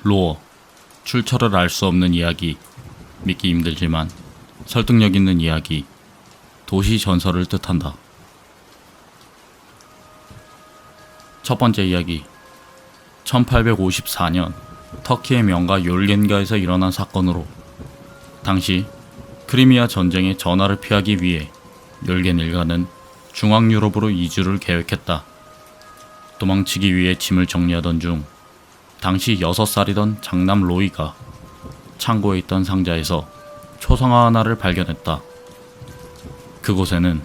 로어, 출처를 알 수 없는 이야기, 믿기 힘들지만 설득력 있는 이야기, 도시 전설을 뜻한다. 첫 번째 이야기, 1854년 터키의 명가 욜겐가에서 일어난 사건으로, 당시 크리미아 전쟁의 전화를 피하기 위해 욜겐 일가는 중앙 유럽으로 이주를 계획했다. 도망치기 위해 짐을 정리하던 중 당시 6살이던 장남 로이가 창고에 있던 상자에서 초성화 하나를 발견했다. 그곳에는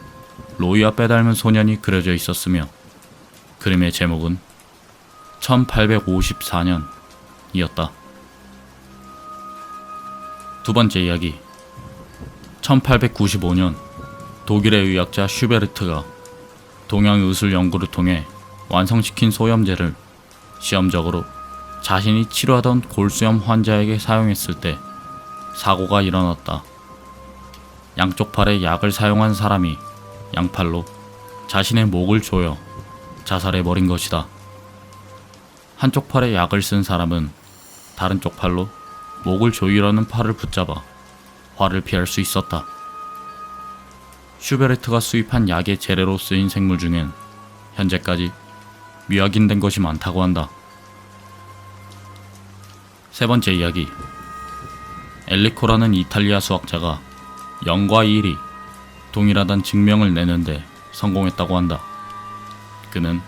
로이와 빼닮은 소년이 그려져 있었으며 그림의 제목은 1854년이었다. 두 번째 이야기, 1895년 독일의 의학자 슈베르트가 동양의술 연구를 통해 완성시킨 소염제를 시험적으로 자신이 치료하던 골수염 환자에게 사용했을 때 사고가 일어났다. 양쪽 팔에 약을 사용한 사람이 양팔로 자신의 목을 조여 자살해버린 것이다. 한쪽 팔에 약을 쓴 사람은 다른 쪽 팔로 목을 조이려는 팔을 붙잡아 화를 피할 수 있었다. 슈베르트가 수입한 약의 재래로 쓰인 생물 중엔 현재까지 미확인된 것이 많다고 한다. 세 번째 이야기, 엘리코라는 이탈리아 수학자가 0과 1이 동일하다는 증명을 내는데 성공했다고 한다. 그는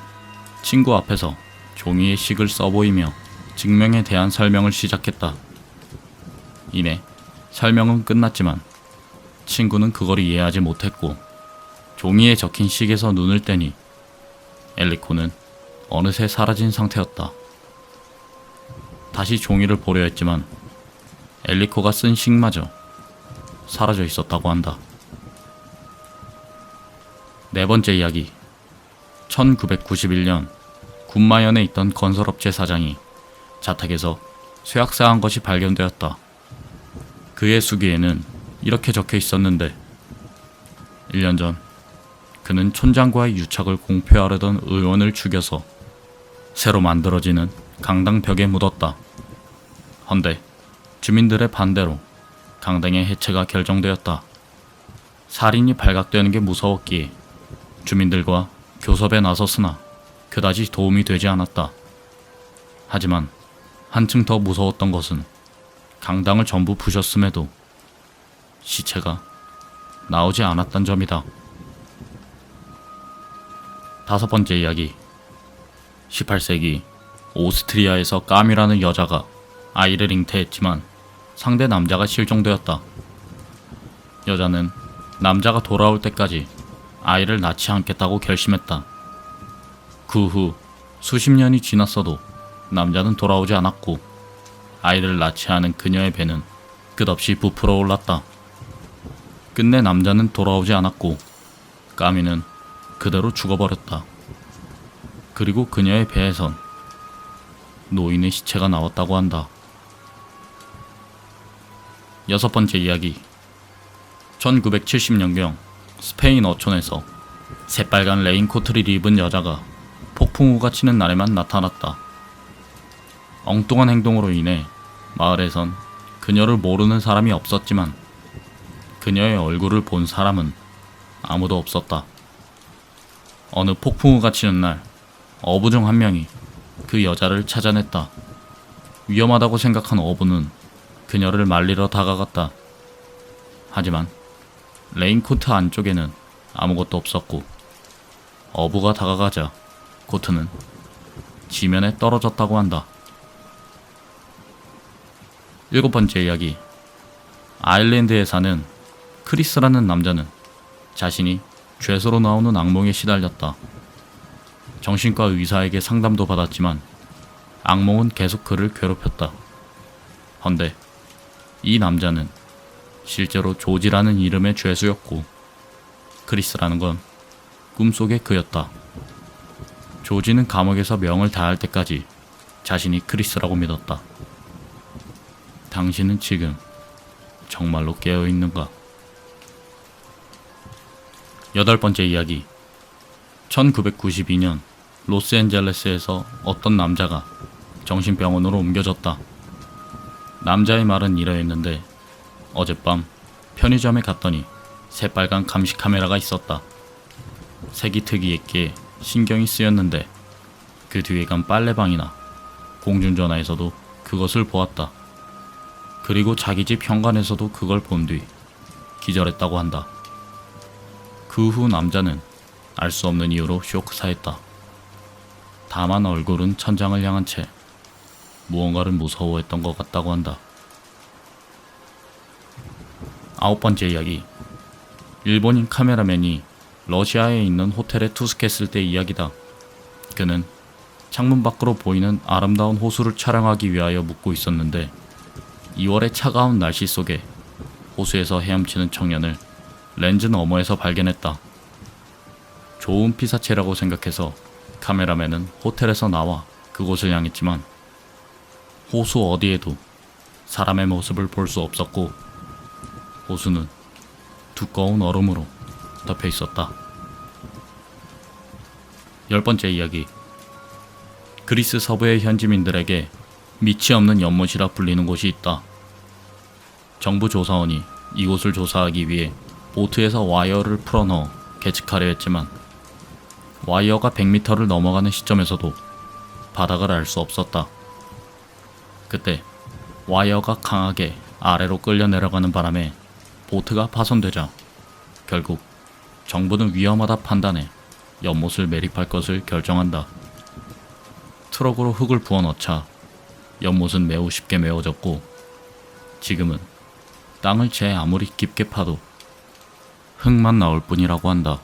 친구 앞에서 종이에 식을 써보이며 증명에 대한 설명을 시작했다. 이내 설명은 끝났지만 친구는 그걸 이해하지 못했고 종이에 적힌 식에서 눈을 떼니 엘리코는 어느새 사라진 상태였다. 다시 종이를 보려 했지만 엘리코가 쓴 식마저 사라져 있었다고 한다. 네 번째 이야기, 1991년 군마현에 있던 건설업체 사장이 자택에서 쇠약사한 것이 발견되었다. 그의 수기에는 이렇게 적혀 있었는데 1년 전 그는 촌장과의 유착을 공표하려던 의원을 죽여서 새로 만들어지는 강당 벽에 묻었다. 헌데 주민들의 반대로 강당의 해체가 결정되었다. 살인이 발각되는 게 무서웠기에 주민들과 교섭에 나섰으나 그다지 도움이 되지 않았다. 하지만 한층 더 무서웠던 것은 강당을 전부 부셨음에도 시체가 나오지 않았던 점이다. 다섯 번째 이야기, 18세기 오스트리아에서 까미라는 여자가 아이를 잉태했지만 상대 남자가 실종되었다. 여자는 남자가 돌아올 때까지 아이를 낳지 않겠다고 결심했다. 그 후 수십 년이 지났어도 남자는 돌아오지 않았고 아이를 낳지 않은 그녀의 배는 끝없이 부풀어 올랐다. 끝내 남자는 돌아오지 않았고 까미는 그대로 죽어버렸다. 그리고 그녀의 배에선 노인의 시체가 나왔다고 한다. 여섯 번째 이야기, 1970년경 스페인 어촌에서 새빨간 레인코트를 입은 여자가 폭풍우가 치는 날에만 나타났다. 엉뚱한 행동으로 인해 마을에선 그녀를 모르는 사람이 없었지만 그녀의 얼굴을 본 사람은 아무도 없었다. 어느 폭풍우가 치는 날 어부 중 한 명이 그 여자를 찾아냈다. 위험하다고 생각한 어부는 그녀를 말리러 다가갔다. 하지만 레인코트 안쪽에는 아무것도 없었고 어부가 다가가자 코트는 지면에 떨어졌다고 한다. 일곱 번째 이야기, 아일랜드에 사는 크리스라는 남자는 자신이 죄수로 나오는 악몽에 시달렸다. 정신과 의사에게 상담도 받았지만 악몽은 계속 그를 괴롭혔다. 헌데 이 남자는 실제로 조지라는 이름의 죄수였고 크리스라는 건 꿈속의 그였다. 조지는 감옥에서 명을 다할 때까지 자신이 크리스라고 믿었다. 당신은 지금 정말로 깨어있는가? 여덟 번째 이야기, 1992년 로스앤젤레스에서 어떤 남자가 정신병원으로 옮겨졌다. 남자의 말은 이러했는데 어젯밤 편의점에 갔더니 새빨간 감시 카메라가 있었다. 색이 특이했기에 신경이 쓰였는데 그 뒤에 간 빨래방이나 공중전화에서도 그것을 보았다. 그리고 자기 집 현관에서도 그걸 본 뒤 기절했다고 한다. 그 후 남자는 알 수 없는 이유로 쇼크사했다. 다만 얼굴은 천장을 향한 채 무언가를 무서워했던 것 같다고 한다. 9번째 이야기. 일본인 카메라맨이 러시아에 있는 호텔에 투숙했을 때 이야기다. 그는 창문 밖으로 보이는 아름다운 호수를 촬영하기 위하여 묵고 있었는데 2월의 차가운 날씨 속에 호수에서 헤엄치는 청년을 렌즈 너머에서 발견했다. 좋은 피사체라고 생각해서 카메라맨은 호텔에서 나와 그곳을 향했지만 호수 어디에도 사람의 모습을 볼 수 없었고 호수는 두꺼운 얼음으로 덮여 있었다. 10번째 이야기. 그리스 서부의 현지민들에게 밑이 없는 연못이라 불리는 곳이 있다. 정부 조사원이 이곳을 조사하기 위해 보트에서 와이어를 풀어넣어 계측하려 했지만 와이어가 100m를 넘어가는 시점에서도 바닥을 알 수 없었다. 그때 와이어가 강하게 아래로 끌려 내려가는 바람에 보트가 파손되자 결국 정부는 위험하다 판단해 연못을 매립할 것을 결정한다. 트럭으로 흙을 부어넣자 연못은 매우 쉽게 메워졌고 지금은 땅을 아무리 깊게 파도 흙만 나올 뿐이라고 한다.